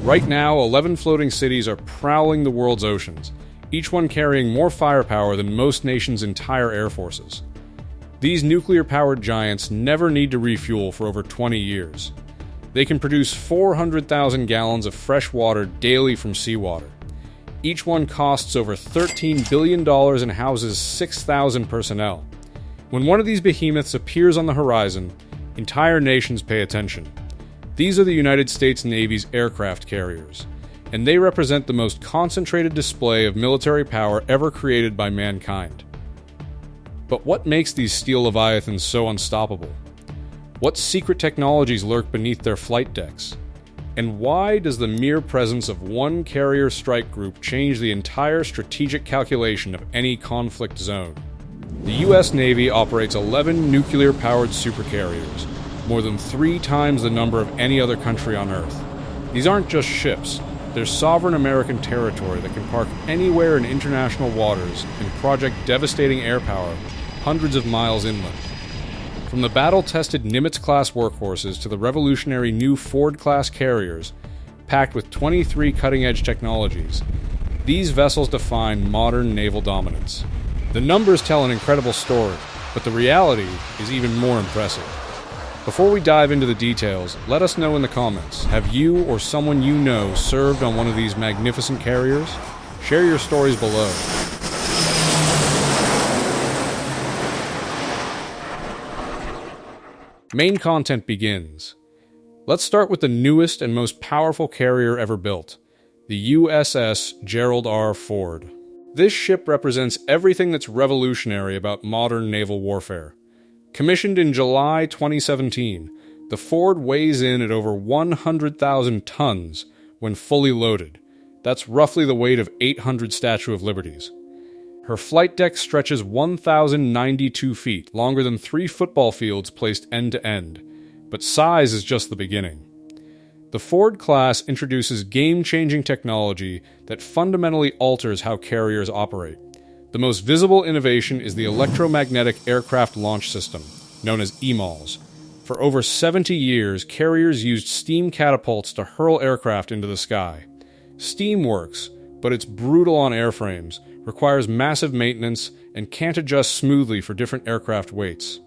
Right now, 11 floating cities are prowling the world's oceans, each one carrying more firepower than most nations' entire air forces. These nuclear-powered giants never need to refuel for over 20 years. They can produce 400,000 gallons of fresh water daily from seawater. Each one costs over $13 billion and houses 6,000 personnel. When one of these behemoths appears on the horizon, entire nations pay attention. These are the United States Navy's aircraft carriers, and they represent the most concentrated display of military power ever created by mankind. But what makes these steel leviathans so unstoppable? What secret technologies lurk beneath their flight decks? And why does the mere presence of one carrier strike group change the entire strategic calculation of any conflict zone? The U.S. Navy operates 11 nuclear-powered supercarriers, more than 3 times the number of any other country on Earth. These aren't just ships, they're sovereign American territory that can park anywhere in international waters and project devastating air power hundreds of miles inland. From the battle-tested Nimitz-Class workhorses to the revolutionary new Ford-class carriers, packed with 23 cutting-edge technologies, these vessels define modern naval dominance. The numbers tell an incredible story, but the reality is even more impressive. Before we dive into the details, let us know in the comments, have you or someone you know served on one of these magnificent carriers? Share your stories below. Main content begins. Let's start with the newest and most powerful carrier ever built, the USS Gerald R. Ford. This ship represents everything that's revolutionary about modern naval warfare. Commissioned in July 2017, the Ford weighs in at over 100,000 tons when fully loaded. That's roughly the weight of 800 Statue of Liberties. Her flight deck stretches 1,092 feet, longer than 3 football fields placed end to end. But size is just the beginning. The Ford class introduces game-changing technology that fundamentally alters how carriers operate. The most visible innovation is the Electromagnetic Aircraft Launch System, known as EMALS. For over 70 years, carriers used steam catapults to hurl aircraft into the sky. Steam works, but it's brutal on airframes, requires massive maintenance, and can't adjust smoothly for different aircraft weights.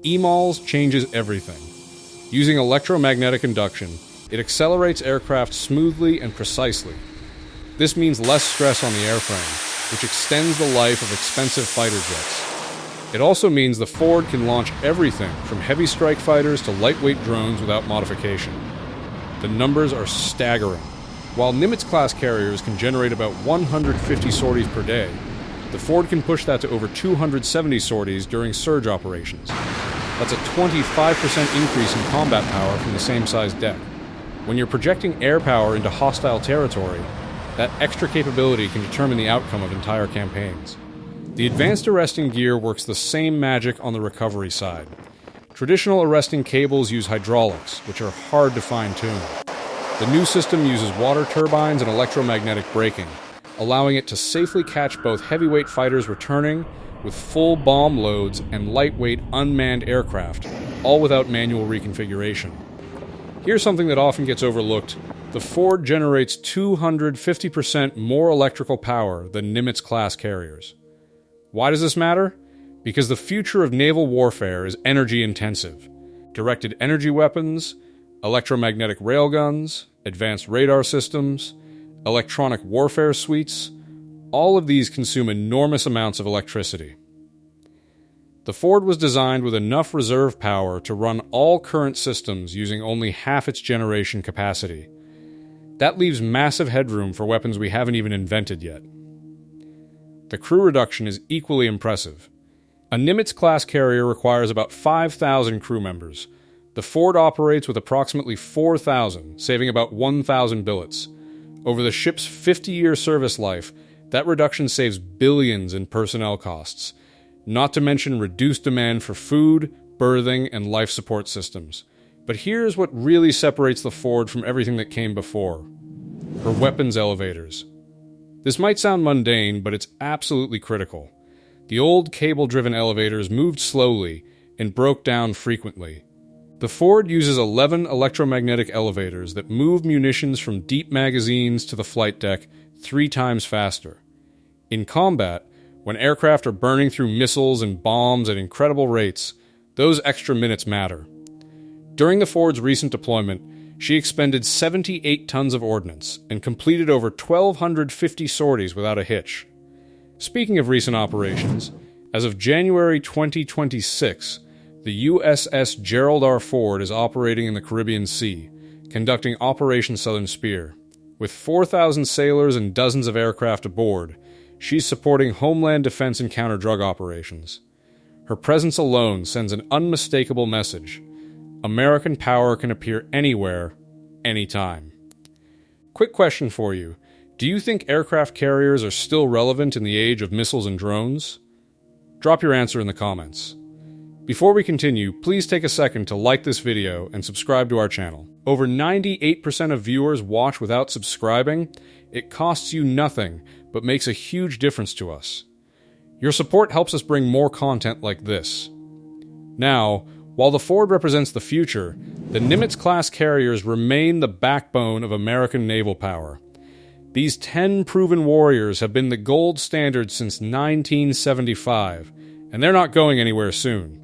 EMALS changes everything. Using electromagnetic induction, it accelerates aircraft smoothly and precisely. This means less stress on the airframe, which extends the life of expensive fighter jets. It also means the Ford can launch everything from heavy strike fighters to lightweight drones without modification. The numbers are staggering. While Nimitz-Class carriers can generate about 150 sorties per day, the Ford can push that to over 270 sorties during surge operations. That's a 25% increase in combat power from the same size deck. When you're projecting air power into hostile territory, that extra capability can determine the outcome of entire campaigns. The advanced arresting gear works the same magic on the recovery side. Traditional arresting cables use hydraulics, which are hard to fine-tune. The new system uses water turbines and electromagnetic braking, allowing it to safely catch both heavyweight fighters returning with full bomb loads and lightweight unmanned aircraft, all without manual reconfiguration. Here's something that often gets overlooked. The Ford generates 250% more electrical power than Nimitz-Class carriers. Why does this matter? Because the future of naval warfare is energy-intensive. Directed energy weapons, electromagnetic railguns, advanced radar systems, electronic warfare suites, all of these consume enormous amounts of electricity. The Ford was designed with enough reserve power to run all current systems using only half its generation capacity. That leaves massive headroom for weapons we haven't even invented yet. The crew reduction is equally impressive. A Nimitz-Class carrier requires about 5,000 crew members. The Ford operates with approximately 4,000, saving about 1,000 billets. Over the ship's 50-year service life, that reduction saves billions in personnel costs, not to mention reduced demand for food, berthing, and life support systems. But here's what really separates the Ford from everything that came before: her weapons elevators. This might sound mundane, but it's absolutely critical. The old cable-driven elevators moved slowly and broke down frequently. The Ford uses 11 electromagnetic elevators that move munitions from deep magazines to the flight deck 3 times faster. In combat, when aircraft are burning through missiles and bombs at incredible rates, those extra minutes matter. During the Ford's recent deployment, she expended 78 tons of ordnance and completed over 1,250 sorties without a hitch. Speaking of recent operations, as of January 2026, the USS Gerald R. Ford is operating in the Caribbean Sea, conducting Operation Southern Spear. With 4,000 sailors and dozens of aircraft aboard, she's supporting homeland defense and counter-drug operations. Her presence alone sends an unmistakable message. American power can appear anywhere, anytime. Quick question for you. Do you think aircraft carriers are still relevant in the age of missiles and drones? Drop your answer in the comments. Before we continue, please take a second to like this video and subscribe to our channel. Over 98% of viewers watch without subscribing. It costs you nothing, but makes a huge difference to us. Your support helps us bring more content like this. Now, while the Ford represents the future, the Nimitz-Class carriers remain the backbone of American naval power. These 10 proven warriors have been the gold standard since 1975, and they're not going anywhere soon.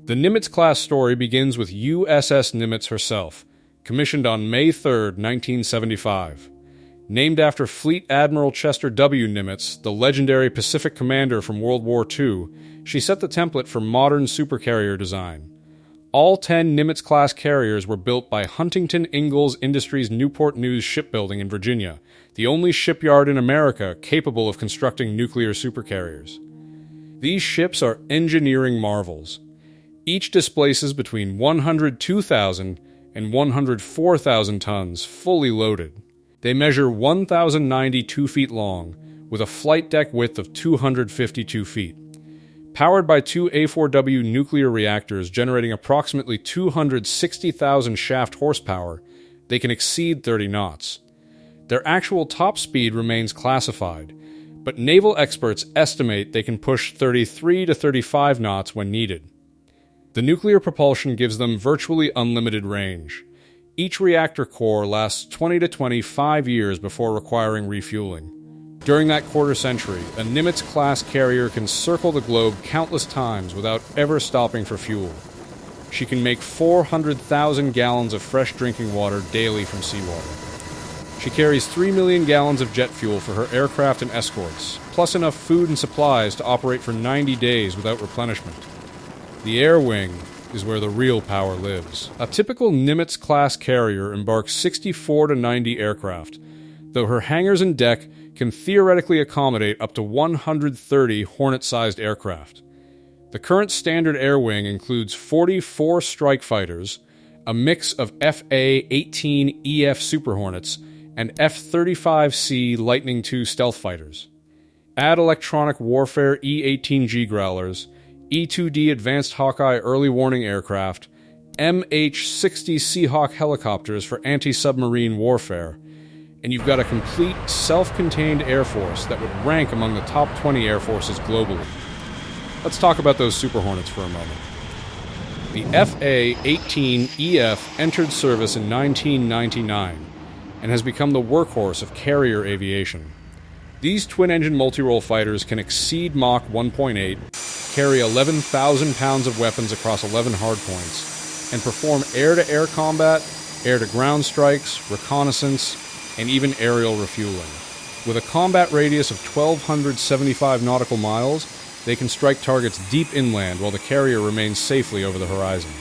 The Nimitz-Class story begins with USS Nimitz herself, commissioned on May 3, 1975. Named after Fleet Admiral Chester W. Nimitz, the legendary Pacific commander from World War II, she set the template for modern supercarrier design. All 10 Nimitz-Class carriers were built by Huntington Ingalls Industries Newport News Shipbuilding in Virginia, the only shipyard in America capable of constructing nuclear supercarriers. These ships are engineering marvels. Each displaces between 102,000 and 104,000 tons fully loaded. They measure 1,092 feet long, with a flight deck width of 252 feet. Powered by 2 A4W nuclear reactors generating approximately 260,000 shaft horsepower, they can exceed 30 knots. Their actual top speed remains classified, but naval experts estimate they can push 33 to 35 knots when needed. The nuclear propulsion gives them virtually unlimited range. Each reactor core lasts 20 to 25 years before requiring refueling. During that quarter century, a Nimitz-Class carrier can circle the globe countless times without ever stopping for fuel. She can make 400,000 gallons of fresh drinking water daily from seawater. She carries 3 million gallons of jet fuel for her aircraft and escorts, plus enough food and supplies to operate for 90 days without replenishment. The air wing is where the real power lives. A typical Nimitz-Class carrier embarks 64 to 90 aircraft, though her hangars and deck can theoretically accommodate up to 130 Hornet-sized aircraft. The current standard air wing includes 44 strike fighters, a mix of FA-18EF Super Hornets, and F-35C Lightning II stealth fighters. Add electronic warfare E-18G Growlers, E-2D Advanced Hawkeye Early Warning Aircraft, MH-60 Seahawk helicopters for anti-submarine warfare, and you've got a complete, self-contained Air Force that would rank among the top 20 Air Forces globally. Let's talk about those Super Hornets for a moment. The FA-18EF entered service in 1999 and has become the workhorse of carrier aviation. These twin-engine multi-role fighters can exceed Mach 1.8, carry 11,000 pounds of weapons across 11 hardpoints, and perform air-to-air combat, air-to-ground strikes, reconnaissance, and even aerial refueling. With a combat radius of 1,275 nautical miles, they can strike targets deep inland while the carrier remains safely over the horizon.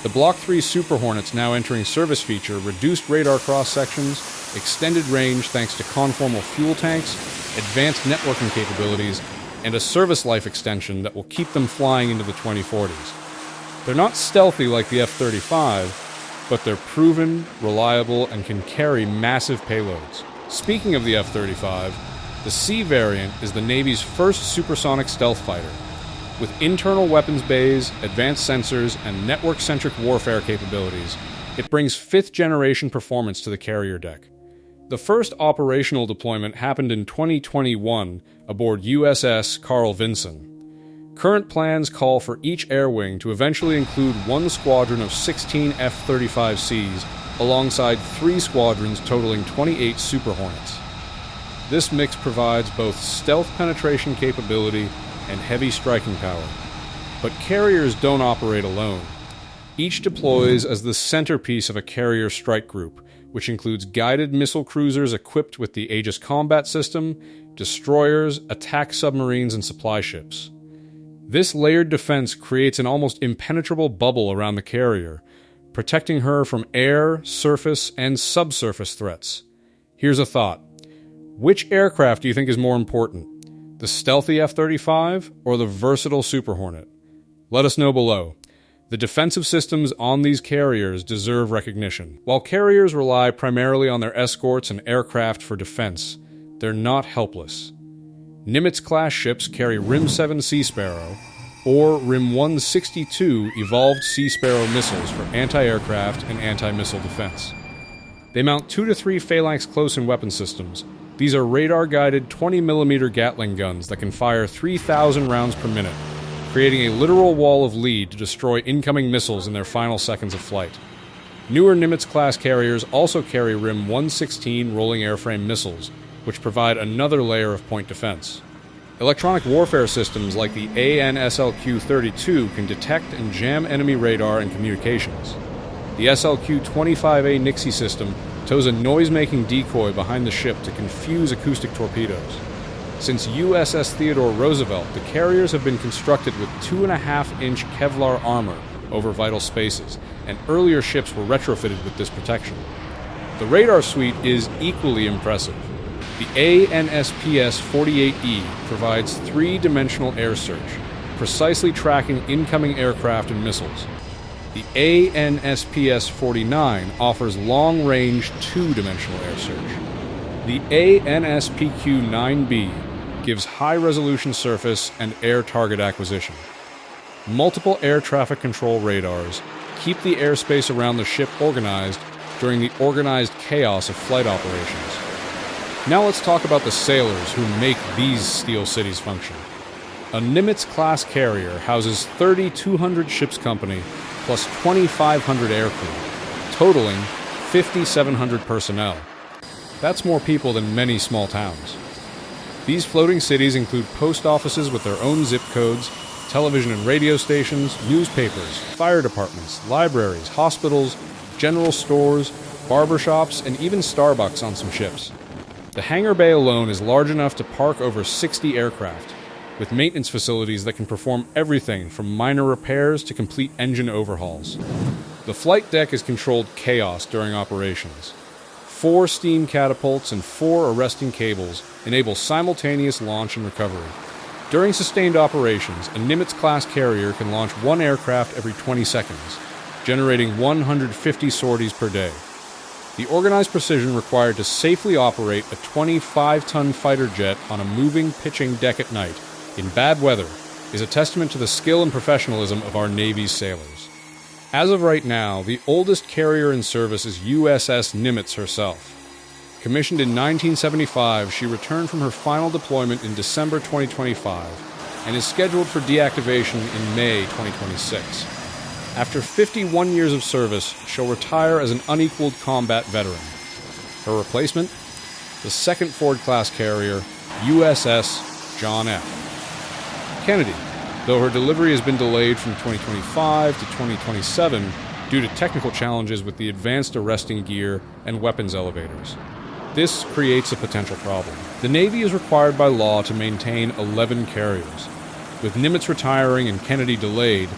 The Block 3 Super Hornets now entering service feature reduced radar cross-sections, extended range thanks to conformal fuel tanks, advanced networking capabilities, and a service life extension that will keep them flying into the 2040s. They're not stealthy like the F-35, but they're proven, reliable, and can carry massive payloads. Speaking of the F-35, the C variant is the Navy's first supersonic stealth fighter. With internal weapons bays, advanced sensors, and network-centric warfare capabilities, it brings fifth-generation performance to the carrier deck. The first operational deployment happened in 2021 aboard USS Carl Vinson. Current plans call for each air wing to eventually include one squadron of 16 F-35Cs alongside 3 squadrons totaling 28 Super Hornets. This mix provides both stealth penetration capability and heavy striking power. But carriers don't operate alone. Each deploys as the centerpiece of a carrier strike group, which includes guided missile cruisers equipped with the Aegis combat system, destroyers, attack submarines, and supply ships. This layered defense creates an almost impenetrable bubble around the carrier, protecting her from air, surface, and subsurface threats. Here's a thought. Which aircraft do you think is more important? The stealthy F-35 or the versatile Super Hornet? Let us know below. The defensive systems on these carriers deserve recognition. While carriers rely primarily on their escorts and aircraft for defense, they're not helpless. Nimitz-Class ships carry RIM-7 Sea Sparrow or RIM-162 evolved Sea Sparrow missiles for anti-aircraft and anti-missile defense. They mount 2 to 3 phalanx close-in weapon systems. These are radar-guided 20mm Gatling guns that can fire 3,000 rounds per minute, creating a literal wall of lead to destroy incoming missiles in their final seconds of flight. Newer Nimitz-Class carriers also carry RIM-116 rolling airframe missiles, which provide another layer of point defense. Electronic warfare systems like the AN/SLQ-32 can detect and jam enemy radar and communications. The SLQ-25A Nixie system tows a noise-making decoy behind the ship to confuse acoustic torpedoes. Since USS Theodore Roosevelt, the carriers have been constructed with 2.5-inch Kevlar armor over vital spaces, and earlier ships were retrofitted with this protection. The radar suite is equally impressive. The ANSPS-48E provides 3-dimensional air search, precisely tracking incoming aircraft and missiles. The ANSPS-49 offers long-range 2-dimensional air search. The ANSPQ-9B gives high-resolution surface and air target acquisition. Multiple air traffic control radars keep the airspace around the ship organized during the organized chaos of flight operations. Now let's talk about the sailors who make these steel cities function. A Nimitz-Class carrier houses 3,200 ship's company plus 2,500 aircrew, totaling 5,700 personnel. That's more people than many small towns. These floating cities include post offices with their own zip codes, television and radio stations, newspapers, fire departments, libraries, hospitals, general stores, barbershops, and even Starbucks on some ships. The hangar bay alone is large enough to park over 60 aircraft, with maintenance facilities that can perform everything from minor repairs to complete engine overhauls. The flight deck is controlled chaos during operations. 4 steam catapults and 4 arresting cables enable simultaneous launch and recovery. During sustained operations, a Nimitz-Class carrier can launch 1 aircraft every 20 seconds, generating 150 sorties per day. The organized precision required to safely operate a 25-ton fighter jet on a moving, pitching deck at night, in bad weather, is a testament to the skill and professionalism of our Navy's sailors. As of right now, the oldest carrier in service is USS Nimitz herself. Commissioned in 1975, she returned from her final deployment in December 2025 and is scheduled for deactivation in May 2026. After 51 years of service, she'll retire as an unequaled combat veteran. Her replacement? The second Ford-class carrier, USS John F. Kennedy, though her delivery has been delayed from 2025 to 2027 due to technical challenges with the advanced arresting gear and weapons elevators. This creates a potential problem. The Navy is required by law to maintain 11 carriers. With Nimitz retiring and Kennedy delayed,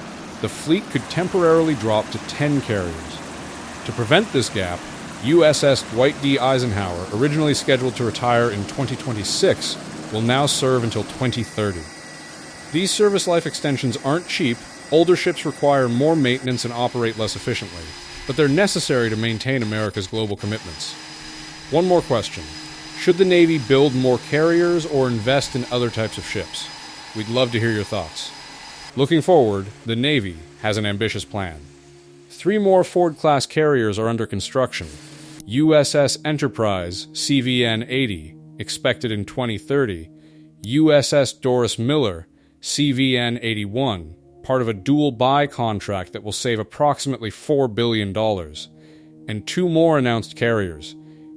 the fleet could temporarily drop to 10 carriers. To prevent this gap, USS Dwight D. Eisenhower, originally scheduled to retire in 2026, will now serve until 2030. These service life extensions aren't cheap. Older ships require more maintenance and operate less efficiently, but they're necessary to maintain America's global commitments. One more question. Should the Navy build more carriers or invest in other types of ships? We'd love to hear your thoughts. Looking forward, the Navy has an ambitious plan. 3 more Ford-class carriers are under construction. USS Enterprise CVN-80, expected in 2030, USS Doris Miller, CVN-81, part of a dual-buy contract that will save approximately $4 billion, and 2 more announced carriers,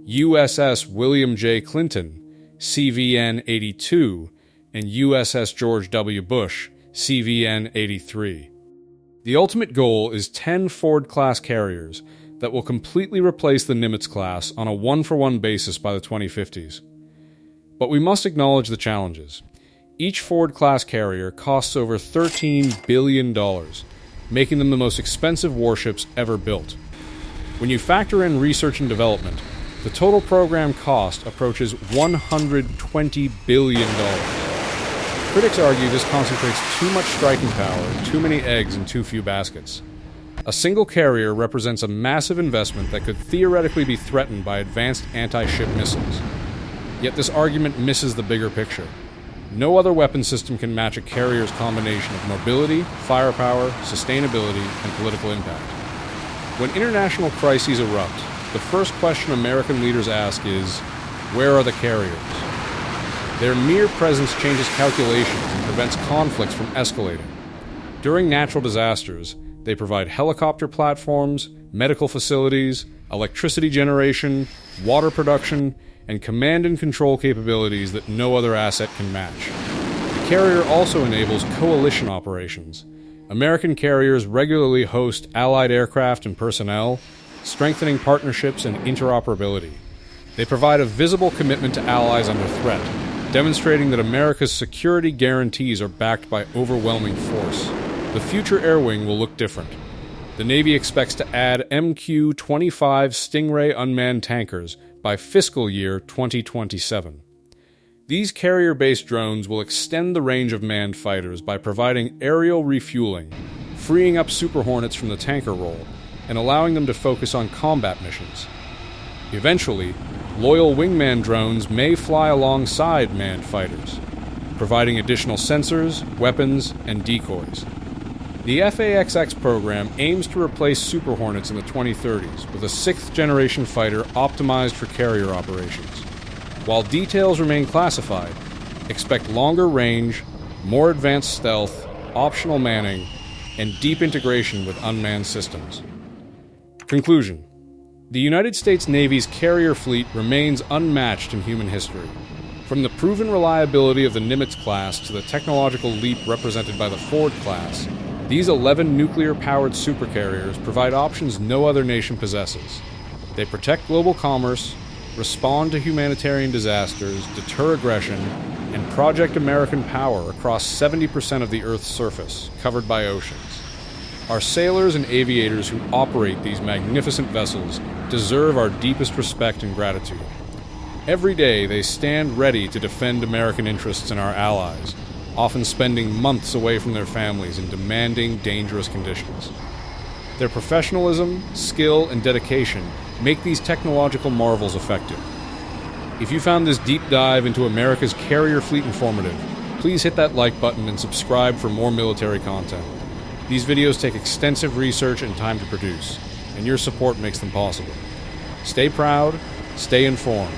USS William J. Clinton, CVN-82, and USS George W. Bush, CVN-83. The ultimate goal is 10 Ford-class carriers that will completely replace the Nimitz-Class on a one-for-one basis by the 2050s. But we must acknowledge the challenges. Each Ford-class carrier costs over $13 billion, making them the most expensive warships ever built. When you factor in research and development, the total program cost approaches $120 billion. Critics argue this concentrates too much striking power and too many eggs in too few baskets. A single carrier represents a massive investment that could theoretically be threatened by advanced anti-ship missiles. Yet this argument misses the bigger picture. No other weapon system can match a carrier's combination of mobility, firepower, sustainability, and political impact. When international crises erupt, the first question American leaders ask is, where are the carriers? Their mere presence changes calculations and prevents conflicts from escalating. During natural disasters, they provide helicopter platforms, medical facilities, electricity generation, water production, and command and control capabilities that no other asset can match. The carrier also enables coalition operations. American carriers regularly host allied aircraft and personnel, strengthening partnerships and interoperability. They provide a visible commitment to allies under threat, demonstrating that America's security guarantees are backed by overwhelming force. The future air wing will look different. The Navy expects to add MQ-25 Stingray unmanned tankers by fiscal year 2027. These carrier-based drones will extend the range of manned fighters by providing aerial refueling, freeing up Super Hornets from the tanker role, and allowing them to focus on combat missions. Eventually, loyal wingman drones may fly alongside manned fighters, providing additional sensors, weapons, and decoys. The FAXX program aims to replace Super Hornets in the 2030s with a 6th-generation fighter optimized for carrier operations. While details remain classified, expect longer range, more advanced stealth, optional manning, and deep integration with unmanned systems. Conclusion. The United States Navy's carrier fleet remains unmatched in human history. From the proven reliability of the Nimitz-Class to the technological leap represented by the Ford-Class, these 11 nuclear-powered supercarriers provide options no other nation possesses. They protect global commerce, respond to humanitarian disasters, deter aggression, and project American power across 70% of the Earth's surface, covered by oceans. Our sailors and aviators who operate these magnificent vessels deserve our deepest respect and gratitude. Every day they stand ready to defend American interests and our allies, often spending months away from their families in demanding, dangerous conditions. Their professionalism, skill, and dedication make these technological marvels effective. If you found this deep dive into America's carrier fleet informative, please hit that like button and subscribe for more military content. These videos take extensive research and time to produce, and your support makes them possible. Stay proud, stay informed,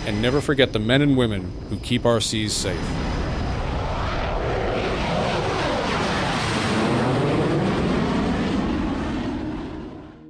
and never forget the men and women who keep our seas safe.